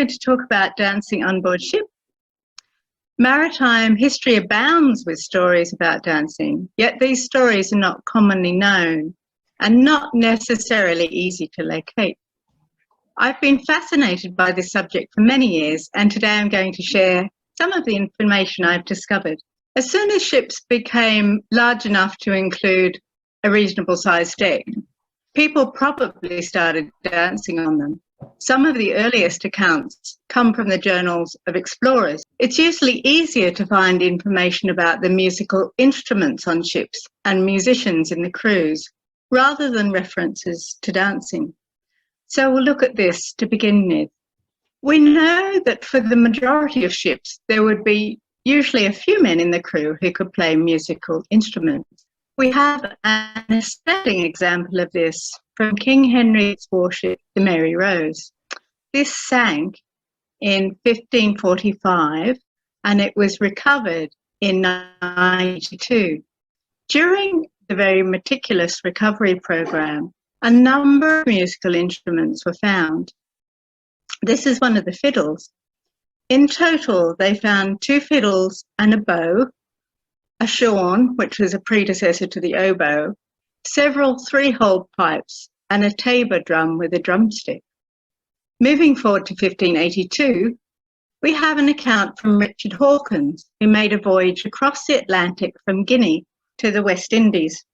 going to talk about dancing on board ship. Maritime history abounds with stories about dancing, yet these stories are not commonly known and not necessarily easy to locate. I've been fascinated by this subject for many years, and today I'm going to share some of the information I've discovered. As soon as ships became large enough to include a reasonable sized deck, people probably started dancing on them. Some of the earliest accounts come from the journals of explorers. It's usually easier to find information about the musical instruments on ships and musicians in the crews, rather than references to dancing. So we'll look at this to begin with. We know that for the majority of ships, there would be usually a few men in the crew who could play musical instruments. We have an astounding example of this from King Henry's warship, the Mary Rose. This sank in 1545 and it was recovered in 1982. During the very meticulous recovery program, a number of musical instruments were found. This is one of the fiddles. In total, they found 2 fiddles and a bow, a shorn, which was a predecessor to the oboe, several 3-hole pipes, and a tabor drum with a drumstick. Moving forward to 1582, we have an account from Richard Hawkins, who made a voyage across the Atlantic from Guinea to the West Indies.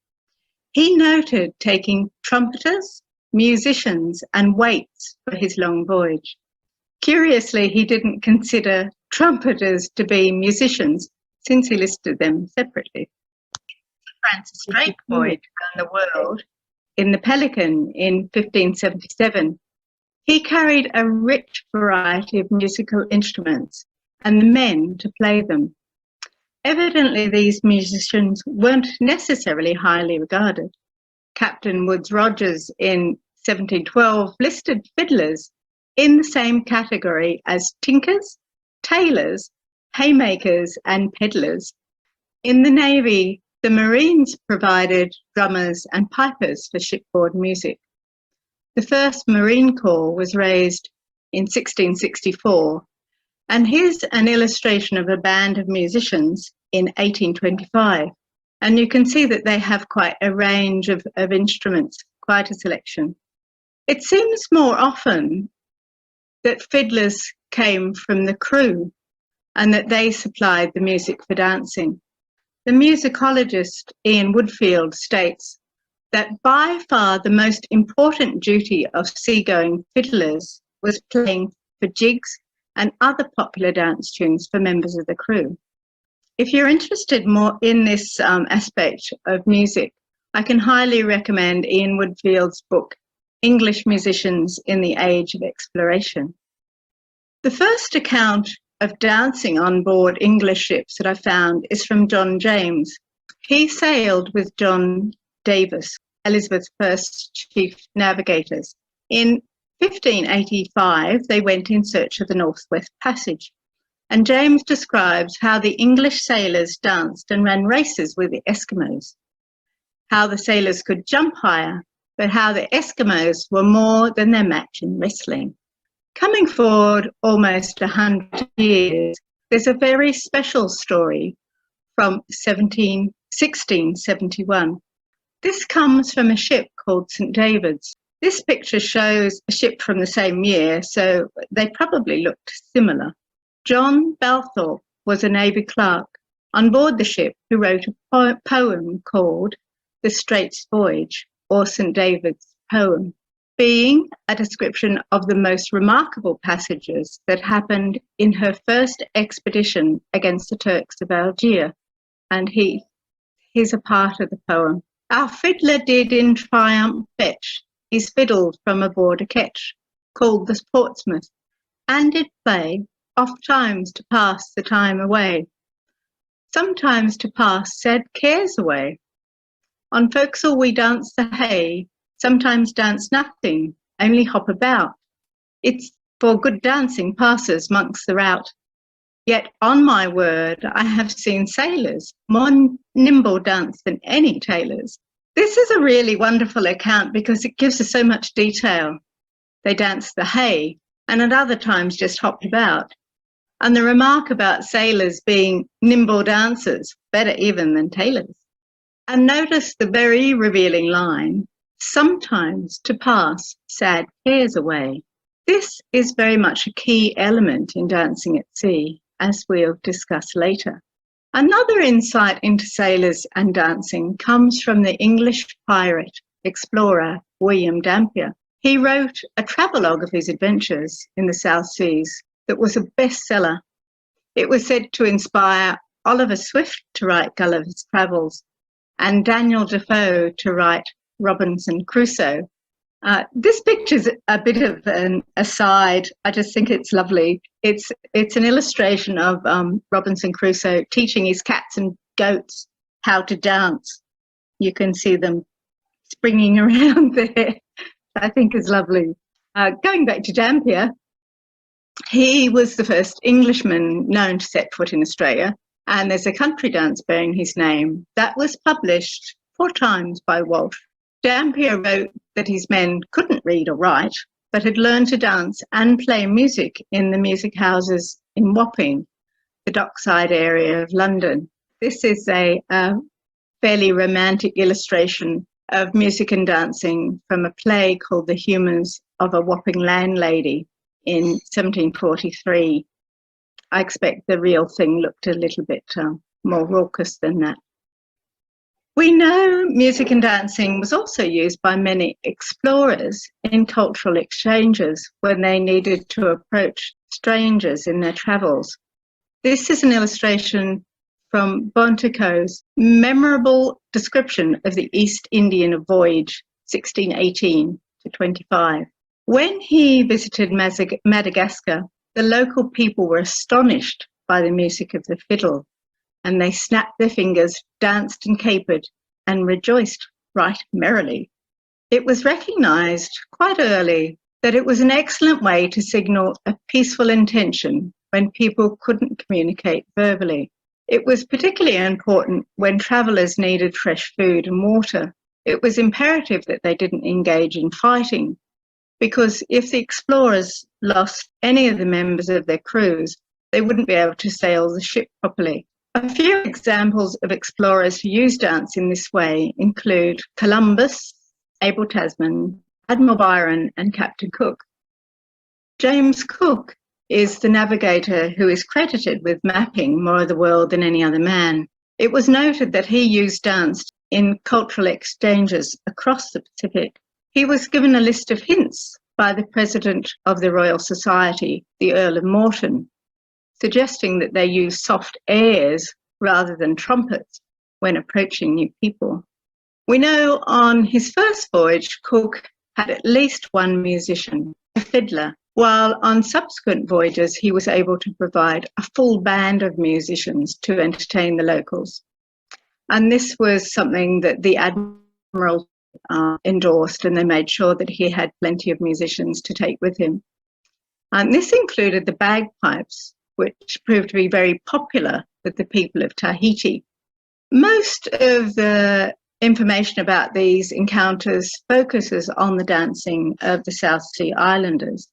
He noted taking trumpeters, musicians, and waits for his long voyage. Curiously, he didn't consider trumpeters to be musicians, since he listed them separately. Francis Drake voyage around the world in the Pelican in 1577. He carried a rich variety of musical instruments and the men to play them. Evidently, these musicians weren't necessarily highly regarded. Captain Woodes Rogers in 1712 listed fiddlers in the same category as tinkers, tailors, haymakers, and peddlers. In the Navy, the Marines provided drummers and pipers for shipboard music. The first Marine Corps was raised in 1664, and here's an illustration of a band of musicians in 1825. And you can see that they have quite a range of instruments, quite a selection. It seems more often that fiddlers came from the crew and that they supplied the music for dancing. The musicologist Ian Woodfield states that by far the most important duty of seagoing fiddlers was playing for jigs and other popular dance tunes for members of the crew. If you're interested more in this aspect of music, I can highly recommend Ian Woodfield's book, English Musicians in the Age of Exploration. The first account of dancing on board English ships that I found is from John James. He sailed with John Davis, Elizabeth's first chief navigators. In 1585, they went in search of the Northwest Passage, and James describes how the English sailors danced and ran races with the Eskimos, how the sailors could jump higher, but how the Eskimos were more than their match in wrestling. Coming forward almost 100 years, there's a very special story from 1671. This comes from a ship called St. David's. This picture shows a ship from the same year, so they probably looked similar. John Balthorpe was a Navy clerk on board the ship who wrote a poem called The Straits Voyage, or St. David's poem, being a description of the most remarkable passages that happened in her first expedition against the Turks of Algiers. And here's a part of the poem. Our fiddler did in triumph fetch his fiddle from aboard a ketch, called the Portsmouth, and did play oft times to pass the time away, sometimes to pass sad cares away. On forecastle we dance the hay, sometimes dance nothing, only hop about. It's for good dancing passes monks the rout. Yet on my word, I have seen sailors more nimble dance than any tailors. This is a really wonderful account because it gives us so much detail. They dance the hay, and at other times just hopped about. And the remark about sailors being nimble dancers, better even than tailors. And notice the very revealing line, sometimes to pass sad cares away. This is very much a key element in dancing at sea, as we'll discuss later. Another insight into sailors and dancing comes from the English pirate explorer William Dampier. He wrote a travelogue of his adventures in the South Seas that was a bestseller. It was said to inspire Oliver Swift to write Gulliver's Travels and Daniel Defoe to write Robinson Crusoe. This picture's a bit of an aside. I just think it's lovely. It's an illustration of Robinson Crusoe teaching his cats and goats how to dance. You can see them springing around there. I think is lovely. Going back to Dampier, he was the first Englishman known to set foot in Australia, and there's a country dance bearing his name that was published 4 times by Walsh. Dampier wrote that his men couldn't read or write, but had learned to dance and play music in the music houses in Wapping, the dockside area of London. This is a fairly romantic illustration of music and dancing from a play called The Humours of a Wapping Landlady in 1743. I expect the real thing looked a little bit more raucous than that. We know music and dancing was also used by many explorers in cultural exchanges when they needed to approach strangers in their travels. This is an illustration from Bontekoe's memorable description of the East Indian voyage, 1618 to 25. When he visited Madagascar, the local people were astonished by the music of the fiddle, and they snapped their fingers, danced and capered, and rejoiced right merrily. It was recognised quite early that it was an excellent way to signal a peaceful intention when people couldn't communicate verbally. It was particularly important when travellers needed fresh food and water. It was imperative that they didn't engage in fighting, because if the explorers lost any of the members of their crews, they wouldn't be able to sail the ship properly. A few examples of explorers who used dance in this way include Columbus, Abel Tasman, Admiral Byron, and Captain Cook. James Cook is the navigator who is credited with mapping more of the world than any other man. It was noted that he used dance in cultural exchanges across the Pacific. He was given a list of hints by the President of the Royal Society, the Earl of Morton, suggesting that they use soft airs rather than trumpets when approaching new people. We know on his first voyage, Cook had at least one musician, a fiddler, while on subsequent voyages he was able to provide a full band of musicians to entertain the locals. And this was something that the Admiral endorsed, and they made sure that he had plenty of musicians to take with him. And this included the bagpipes, which proved to be very popular with the people of Tahiti. Most of the information about these encounters focuses on the dancing of the South Sea Islanders,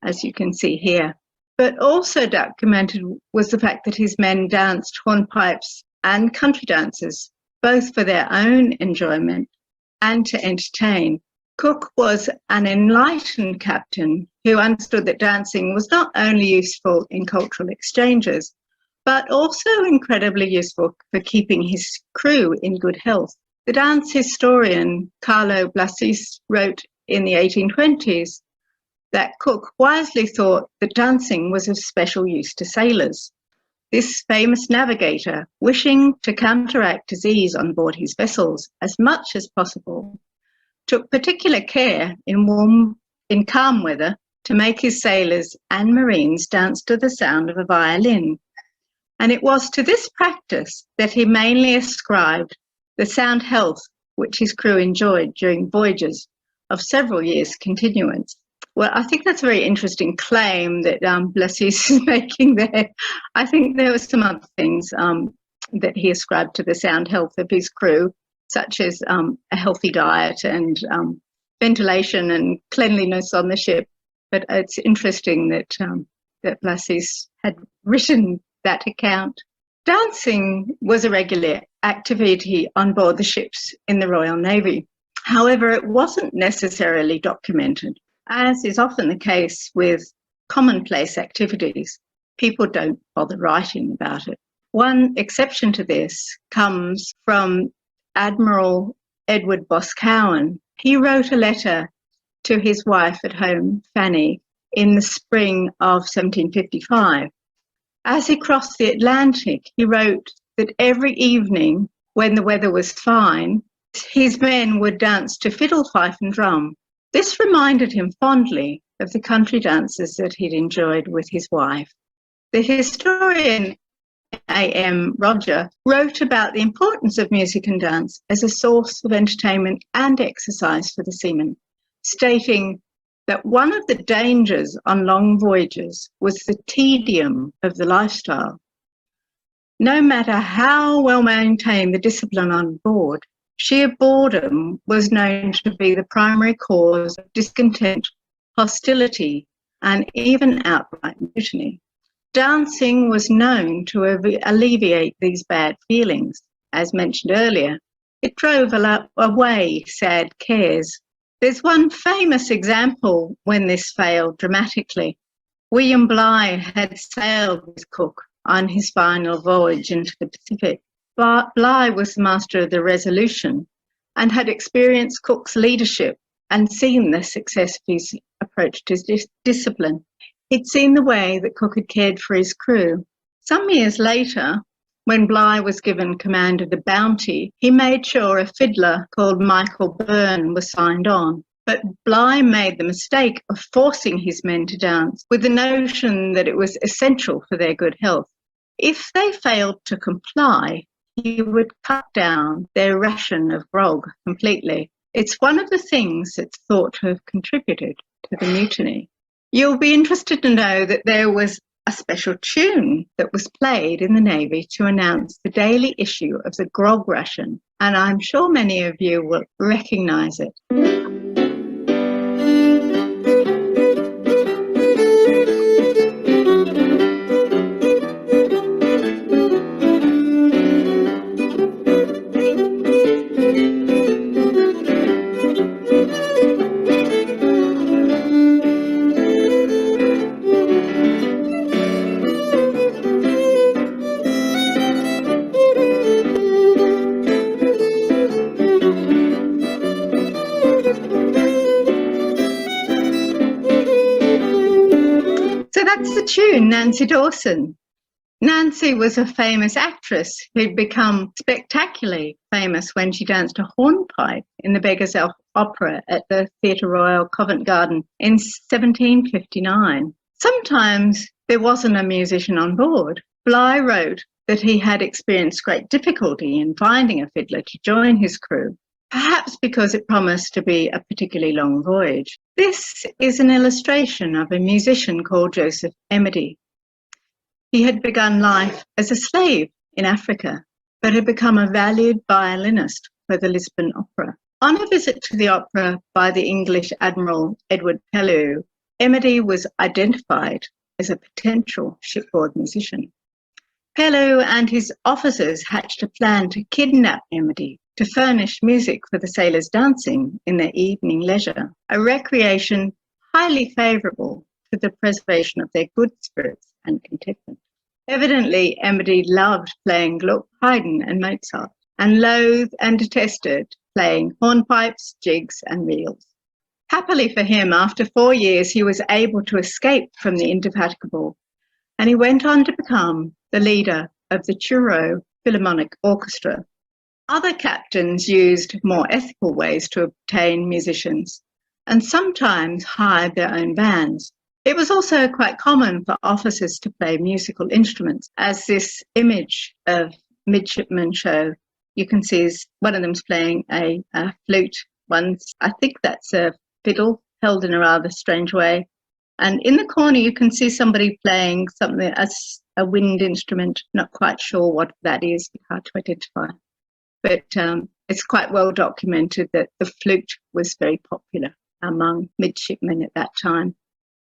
as you can see here. But also documented was the fact that his men danced hornpipes and country dances, both for their own enjoyment and to entertain. Cook was an enlightened captain who understood that dancing was not only useful in cultural exchanges, but also incredibly useful for keeping his crew in good health. The dance historian Carlo Blasis wrote in the 1820s that Cook wisely thought that dancing was of special use to sailors. This famous navigator, wishing to counteract disease on board his vessels as much as possible, took particular care in calm weather to make his sailors and marines dance to the sound of a violin. And it was to this practice that he mainly ascribed the sound health which his crew enjoyed during voyages of several years' continuance. Well, I think that's a very interesting claim that Blasis is making there. I think there were some other things that he ascribed to the sound health of his crew, such as a healthy diet and ventilation and cleanliness on the ship. but it's interesting that that Blassis had written that account. Dancing was a regular activity on board the ships in the Royal Navy. However, it wasn't necessarily documented. As is often the case with commonplace activities, people don't bother writing about it. One exception to this comes from Admiral Edward Boscawen. He wrote a letter to his wife at home, Fanny, in the spring of 1755. As he crossed the Atlantic, he wrote that every evening, when the weather was fine, his men would dance to fiddle, fife and drum. This reminded him fondly of the country dances that he'd enjoyed with his wife. The historian A.M. Roger wrote about the importance of music and dance as a source of entertainment and exercise for the seamen, stating that one of the dangers on long voyages was the tedium of the lifestyle. No matter how well maintained the discipline on board, sheer boredom was known to be the primary cause of discontent, hostility, and even outright mutiny. Dancing was known to alleviate these bad feelings. As mentioned earlier, it drove away sad cares. There's one famous example when this failed dramatically. William Bligh had sailed with Cook on his final voyage into the Pacific. Bligh was the master of the Resolution and had experienced Cook's leadership and seen the success of his approach to discipline. He'd seen the way that Cook had cared for his crew. Some years later, when Bligh was given command of the Bounty, he made sure a fiddler called Michael Byrne was signed on. But Bligh made the mistake of forcing his men to dance with the notion that it was essential for their good health. If they failed to comply, he would cut down their ration of grog completely. It's one of the things that's thought to have contributed to the mutiny. You'll be interested to know that there was a special tune that was played in the Navy to announce the daily issue of the grog ration, and I'm sure many of you will recognise it. That's the tune, Nancy Dawson. Nancy was a famous actress who'd become spectacularly famous when she danced a hornpipe in the Beggar's Opera at the Theatre Royal, Covent Garden in 1759. Sometimes there wasn't a musician on board. Bligh wrote that he had experienced great difficulty in finding a fiddler to join his crew, perhaps because it promised to be a particularly long voyage. This is an illustration of a musician called Joseph Emedy. He had begun life as a slave in Africa, but had become a valued violinist for the Lisbon Opera. On a visit to the opera by the English Admiral Edward Pellew, Emedy was identified as a potential shipboard musician. Pellew and his officers hatched a plan to kidnap Emedy to furnish music for the sailors dancing in their evening leisure, a recreation highly favourable to the preservation of their good spirits and contentment. Evidently, Emedy loved playing Gluck, Haydn and Mozart, and loathed and detested playing hornpipes, jigs and reels. Happily for him, after 4 years, he was able to escape from the Indefatigable, and he went on to become the leader of the Truro Philharmonic Orchestra. Other captains used more ethical ways to obtain musicians and sometimes hired their own bands. It was also quite common for officers to play musical instruments, as this image of midshipmen show. You can see one of them's playing a flute. I think that's a fiddle held in a rather strange way. And in the corner you can see somebody playing something as a wind instrument. Not quite sure what that is, it's hard to identify. But it's quite well documented that the flute was very popular among midshipmen at that time.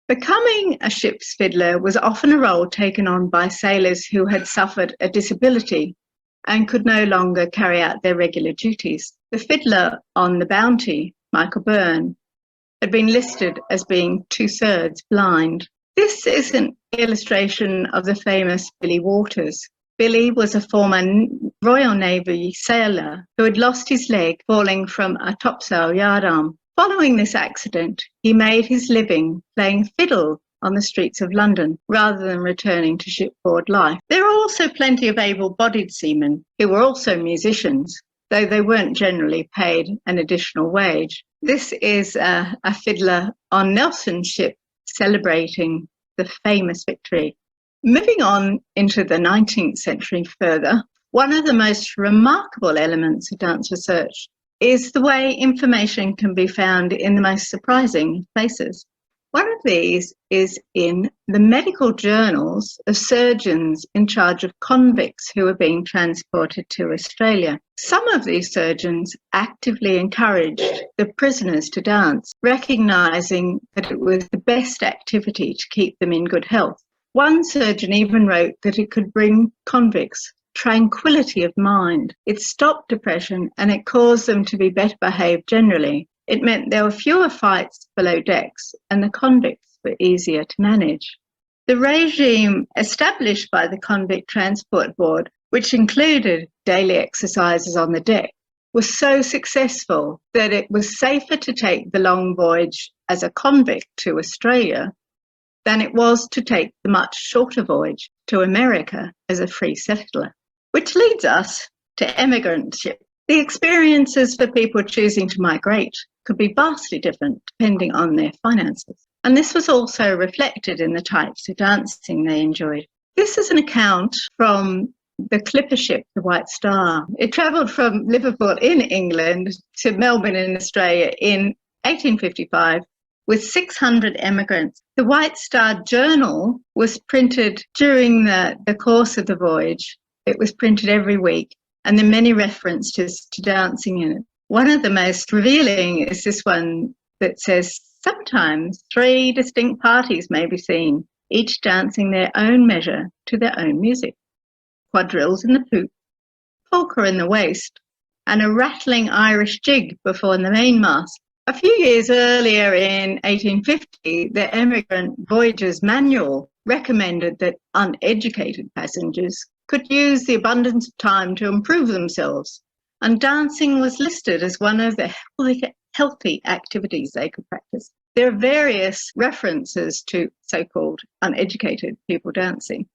Becoming a ship's fiddler was often a role taken on by sailors who had suffered a disability and could no longer carry out their regular duties. The fiddler on the Bounty, Michael Byrne, had been listed as being 2/3 blind. This is an illustration of the famous Billy Waters. Billy was a former Royal Navy sailor who had lost his leg falling from a topsail yardarm. Following this accident, he made his living playing fiddle on the streets of London rather than returning to shipboard life. There are also plenty of able-bodied seamen who were also musicians, though they weren't generally paid an additional wage. This is a fiddler on Nelson's ship celebrating the famous victory. Moving on into the 19th century further, one of the most remarkable elements of dance research is the way information can be found in the most surprising places. One of these is in the medical journals of surgeons in charge of convicts who are being transported to Australia. Some of these surgeons actively encouraged the prisoners to dance, recognising that it was the best activity to keep them in good health. One surgeon even wrote that it could bring convicts tranquility of mind. It stopped depression and it caused them to be better behaved generally. It meant there were fewer fights below decks and the convicts were easier to manage. The regime established by the Convict Transport Board, which included daily exercises on the deck, was so successful that it was safer to take the long voyage as a convict to Australia than it was to take the much shorter voyage to America as a free settler. Which leads us to emigrant ship. The experiences for people choosing to migrate could be vastly different depending on their finances. And this was also reflected in the types of dancing they enjoyed. This is an account from the clipper ship, the White Star. It travelled from Liverpool in England to Melbourne in Australia in 1855 with 600 emigrants. The White Star Journal was printed during the course of the voyage. It was printed every week, and there are many references to dancing in it. One of the most revealing is this one that says, sometimes 3 distinct parties may be seen, each dancing their own measure to their own music. Quadrilles in the poop, polka in the waist, and a rattling Irish jig before the mainmast. A few years earlier in 1850, the Emigrant Voyagers Manual recommended that uneducated passengers could use the abundance of time to improve themselves, and dancing was listed as one of the healthy activities they could practice. There are various references to so-called uneducated people dancing.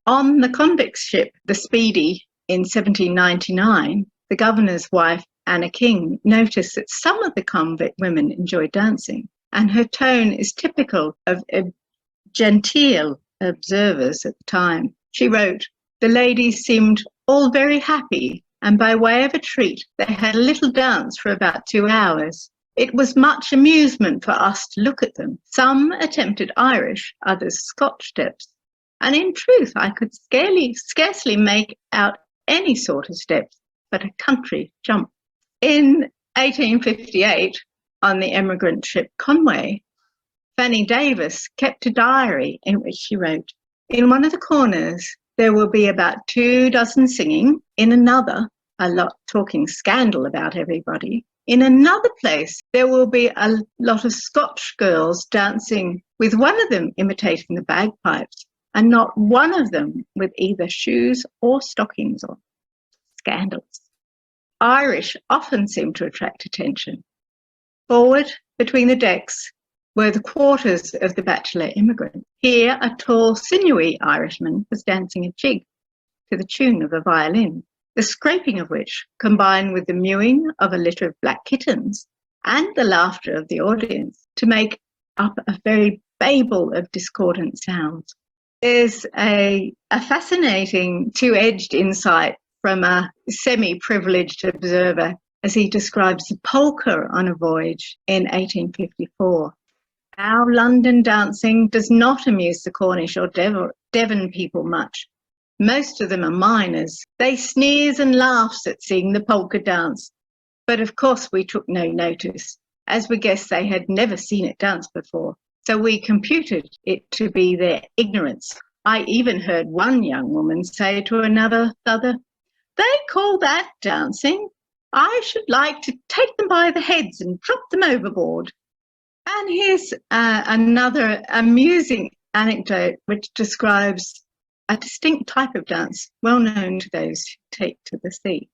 On the convict ship, the Speedy, in 1799, the governor's wife, Anna King, noticed that some of the convict women enjoyed dancing, and her tone is typical of genteel observers at the time. She wrote, "The ladies seemed all very happy, and by way of a treat, they had a little dance for about 2 hours. It was much amusement for us to look at them. Some attempted Irish, others Scotch steps, and in truth I could scarcely make out any sort of steps, but a country jump." In 1858, on the emigrant ship Conway, Fanny Davis kept a diary in which she wrote, "In one of the corners there will be about 24 singing, in another, a lot talking scandal about everybody. In another place there will be a lot of Scotch girls dancing, with one of them imitating the bagpipes, and not one of them with either shoes or stockings on." Scandals. Irish often seem to attract attention. Forward, between the decks, were the quarters of the bachelor immigrant. Here, a tall, sinewy Irishman was dancing a jig to the tune of a violin, the scraping of which, combined with the mewing of a litter of black kittens and the laughter of the audience, to make up a very babel of discordant sounds. There's a fascinating two-edged insight from a semi-privileged observer as he describes the polka on a voyage in 1854. "Our London dancing does not amuse the Cornish or Devon people much. Most of them are miners. They sneers and laughs at seeing the polka dance, but of course we took no notice, as we guessed they had never seen it dance before. So we computed it to be their ignorance. I even heard one young woman say to another, "They call that dancing. I should like to take them by the heads and drop them overboard." And here's another amusing anecdote which describes a distinct type of dance well known to those who take to the sea.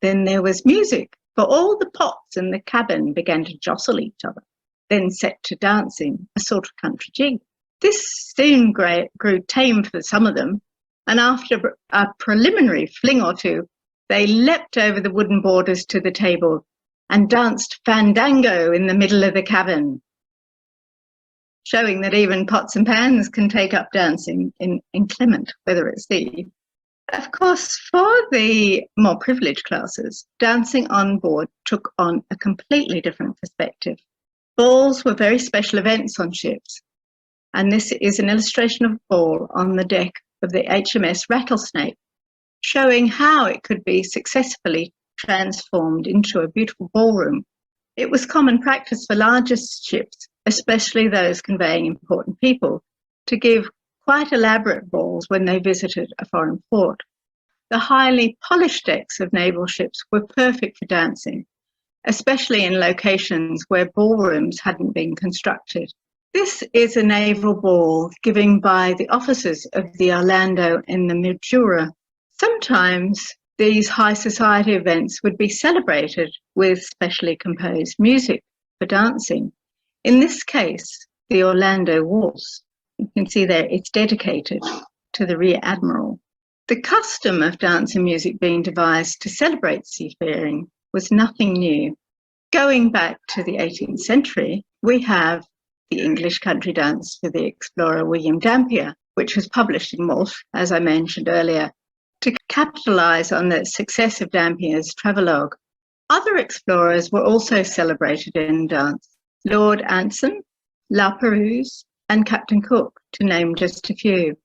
Then there was music, for all the pots in the cabin began to jostle each other, then set to dancing, a sort of country jig. This soon grew tame for some of them, and after a preliminary fling or two, they leapt over the wooden borders to the table and danced fandango in the middle of the cabin, showing that even pots and pans can take up dancing in inclement weather at sea. Of course, for the more privileged classes, dancing on board took on a completely different perspective. Balls were very special events on ships, and this is an illustration of a ball on the deck of the HMS Rattlesnake, showing how it could be successfully transformed into a beautiful ballroom. It was common practice for larger ships, especially those conveying important people, to give quite elaborate balls when they visited a foreign port. The highly polished decks of naval ships were perfect for dancing, especially in locations where ballrooms hadn't been constructed. This is a naval ball given by the officers of the Orlando in the Mildura. Sometimes these high society events would be celebrated with specially composed music for dancing. In this case, the Orlando Waltz. You can see there it's dedicated to the Rear Admiral. The custom of dance and music being devised to celebrate seafaring was nothing new. Going back to the 18th century, we have the English country dance for the explorer William Dampier, which was published in Walsh, as I mentioned earlier, to capitalise on the success of Dampier's travelogue. Other explorers were also celebrated in dance: Lord Anson, La Perouse, and Captain Cook, to name just a few.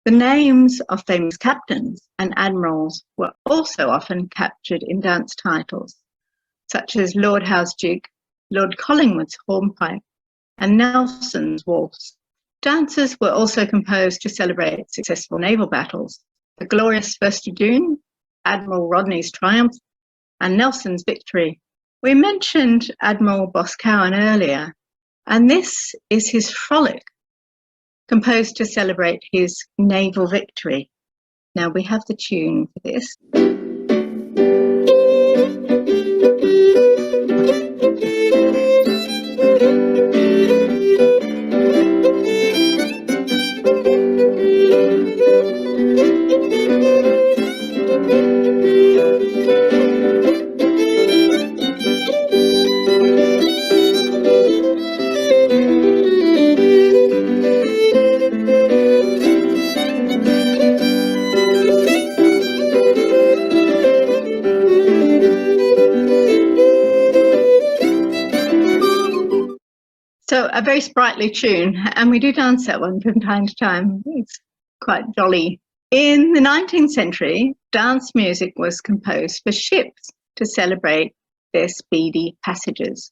The names of famous captains and admirals were also often captured in dance titles, such as Lord Howe's Jig, Lord Collingwood's Hornpipe, and Nelson's Waltz. Dances were also composed to celebrate successful naval battles: the glorious 1st of June, Admiral Rodney's triumph, and Nelson's victory. We mentioned Admiral Boscawen earlier, and this is his frolic, composed to celebrate his naval victory. Now we have the tune for this. So a very sprightly tune, and we do dance that one from time to time. It's quite jolly. In the 19th century, dance music was composed for ships to celebrate their speedy passages.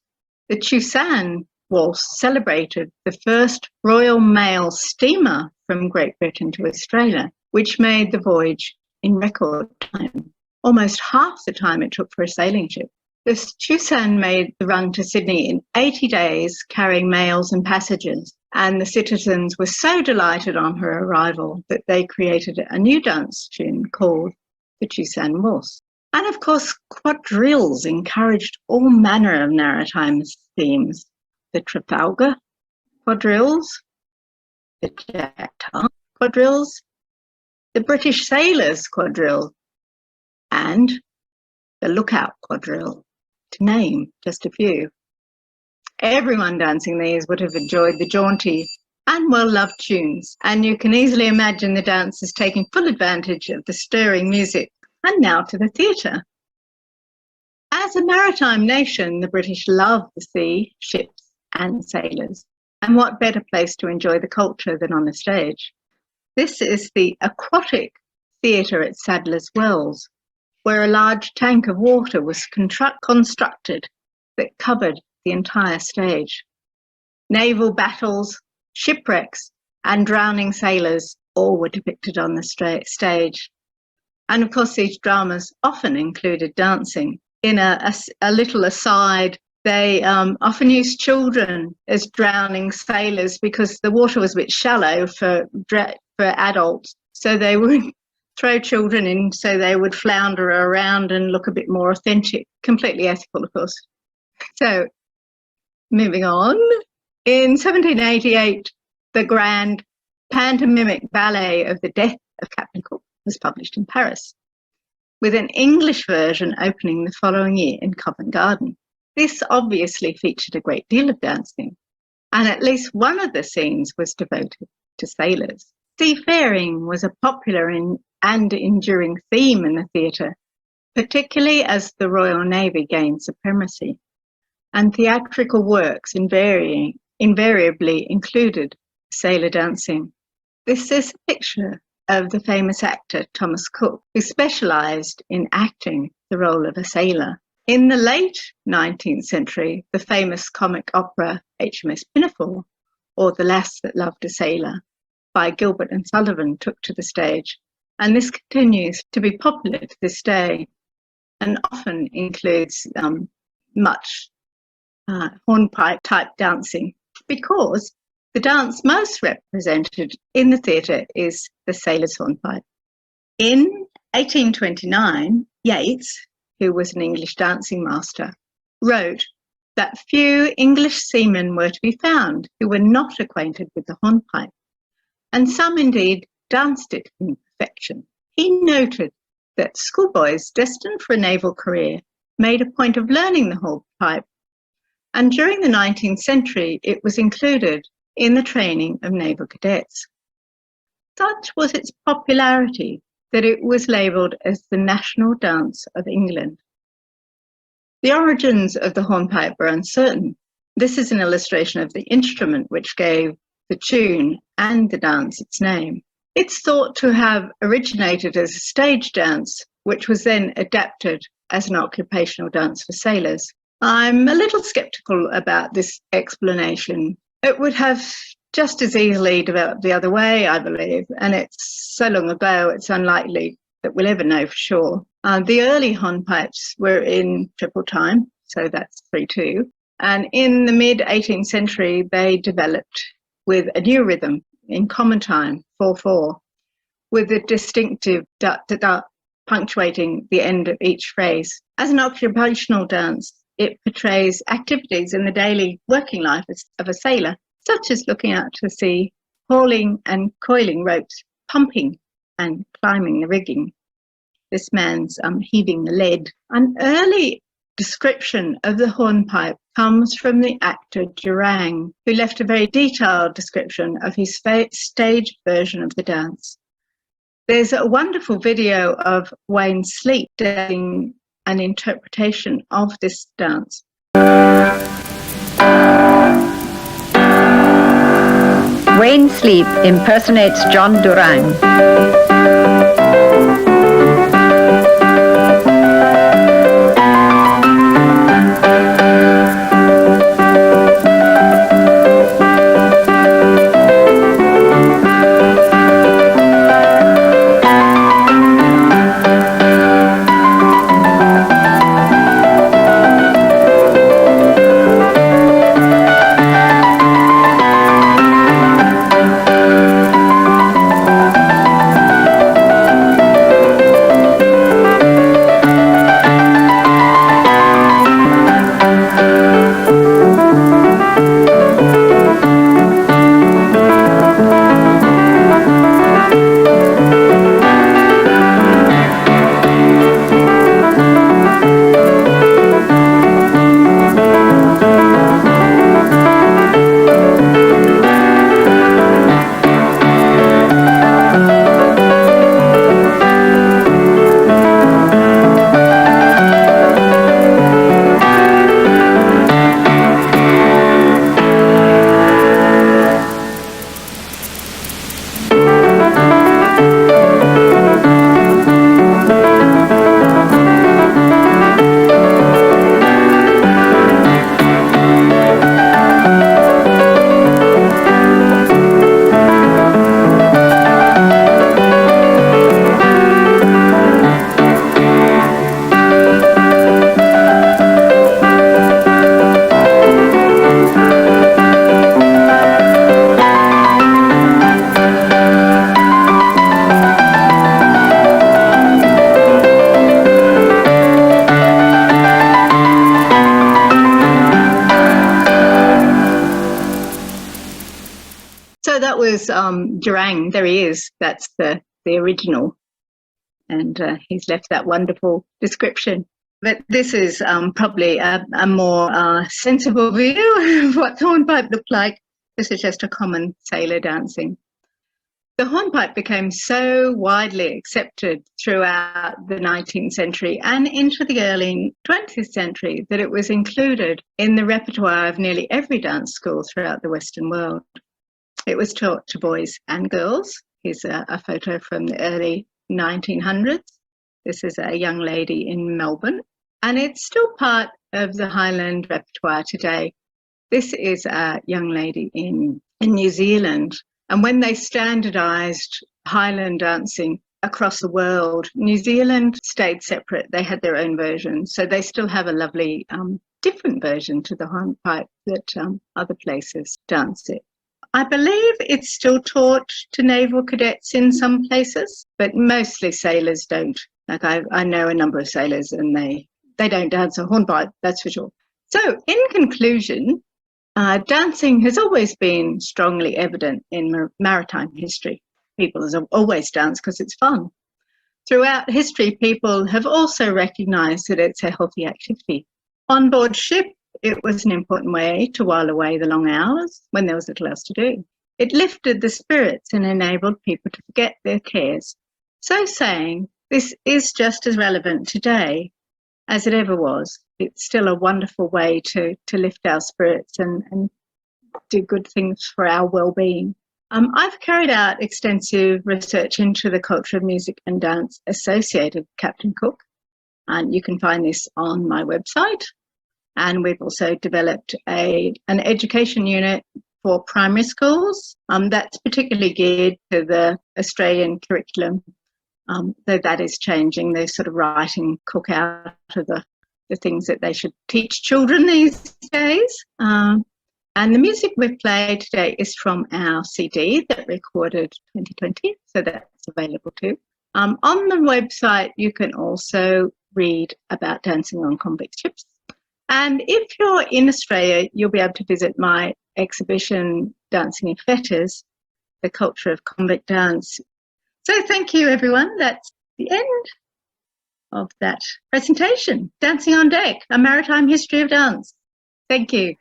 The Chusan Waltz celebrated the first Royal Mail steamer from Great Britain to Australia, which made the voyage in record time, almost half the time it took for a sailing ship. The Chusan made the run to Sydney in 80 days, carrying mails and passengers, and the citizens were so delighted on her arrival that they created a new dance tune called the Chusan Waltz. And of course, quadrilles encouraged all manner of maritime themes: the Trafalgar quadrilles, the Jack Tar quadrilles, the British Sailors quadrille, and the Lookout quadrille, to name just a few. Everyone dancing these would have enjoyed the jaunty and well-loved tunes, and you can easily imagine the dancers taking full advantage of the stirring music. And now to the theatre. As a maritime nation, the British love the sea, ships and sailors, and what better place to enjoy the culture than on the stage? This is the aquatic theatre at Sadler's Wells, where a large tank of water was constructed that covered the entire stage. naval battles, shipwrecks, and drowning sailors all were depicted on the stage. And of course, these dramas often included dancing. In a little aside, they often used children as drowning sailors because the water was a bit shallow for adults. So they would throw children in so they would flounder around and look a bit more authentic, completely ethical, of course. So moving on, in 1788, the grand pantomimic ballet of The Death of Captain Cook was published in Paris, with an English version opening the following year in Covent Garden. This obviously featured a great deal of dancing, and at least one of the scenes was devoted to sailors. Seafaring was a popular and enduring theme in the theatre, particularly as the Royal Navy gained supremacy, and theatrical works invariably included sailor dancing. This is a picture of the famous actor Thomas Cook, who specialised in acting the role of a sailor. In the late 19th century, the famous comic opera HMS Pinafore, or The Lass That Loved a Sailor, by Gilbert and Sullivan, took to the stage, and this continues to be popular to this day and often includes much hornpipe type dancing, because the dance most represented in the theatre is the sailor's hornpipe. In 1829, Yeats, who was an English dancing master, wrote that few English seamen were to be found who were not acquainted with the hornpipe, and some indeed danced it in perfection. He noted that schoolboys destined for a naval career made a point of learning the hornpipe, and during the 19th century it was included in the training of naval cadets. Such was its popularity that it was labelled as the national dance of England. The origins of the hornpipe are uncertain. This is an illustration of the instrument which gave the tune and the dance its name. It's thought to have originated as a stage dance, which was then adapted as an occupational dance for sailors. I'm a little sceptical about this explanation. It would have just as easily developed the other way, I believe, and it's so long ago it's unlikely that we'll ever know for sure. The early hornpipes were in triple time, so that's 3/2, and in the mid-18th century they developed with a new rhythm in common time, 4/4, with a distinctive da-da-da punctuating the end of each phrase. As an occupational dance, it portrays activities in the daily working life of a sailor, such as looking out to sea, hauling and coiling ropes, pumping and climbing the rigging. This man's heaving the lead. An early description of the hornpipe comes from the actor Durang, who left a very detailed description of his stage version of the dance. There's a wonderful video of Wayne Sleep doing an interpretation of this dance. Wayne Sleep impersonates John Durang. Durang. There he is. That's the original. And he's left that wonderful description. But this is probably a more sensible view of what the hornpipe looked like. This is just a common sailor dancing. The hornpipe became so widely accepted throughout the 19th century and into the early 20th century that it was included in the repertoire of nearly every dance school throughout the Western world. It was taught to boys and girls. Here's a photo from the early 1900s. This is a young lady in Melbourne, and it's still part of the Highland repertoire today. This is a young lady in New Zealand. And when they standardised Highland dancing across the world, New Zealand stayed separate. They had their own version. So they still have a lovely different version to the hornpipe that other places dance it. I believe it's still taught to naval cadets in some places, but mostly sailors don't. Like I know a number of sailors and they don't dance a hornpipe, that's for sure. So in conclusion, dancing has always been strongly evident in maritime history. People have always danced because it's fun. Throughout history, people have also recognised that it's a healthy activity. On board ship, it was an important way to while away the long hours when there was little else to do. It lifted the spirits and enabled people to forget their cares. So saying, this is just as relevant today as it ever was. It's still a wonderful way to lift our spirits and do good things for our well-being. I've carried out extensive research into the culture of music and dance associated with Captain Cook, and you can find this on my website. And we've also developed an education unit for primary schools that's particularly geared to the Australian curriculum, though that is changing. They're sort of writing Cook out of the things that they should teach children these days. And the music we've played today is from our CD that recorded 2020, so that's available too. On the website, you can also read about dancing on convict ships. And if you're in Australia, you'll be able to visit my exhibition, Dancing in Fetters, the Culture of Convict Dance. So thank you, everyone. That's the end of that presentation. Dancing on Deck, A Maritime History of Dance. Thank you.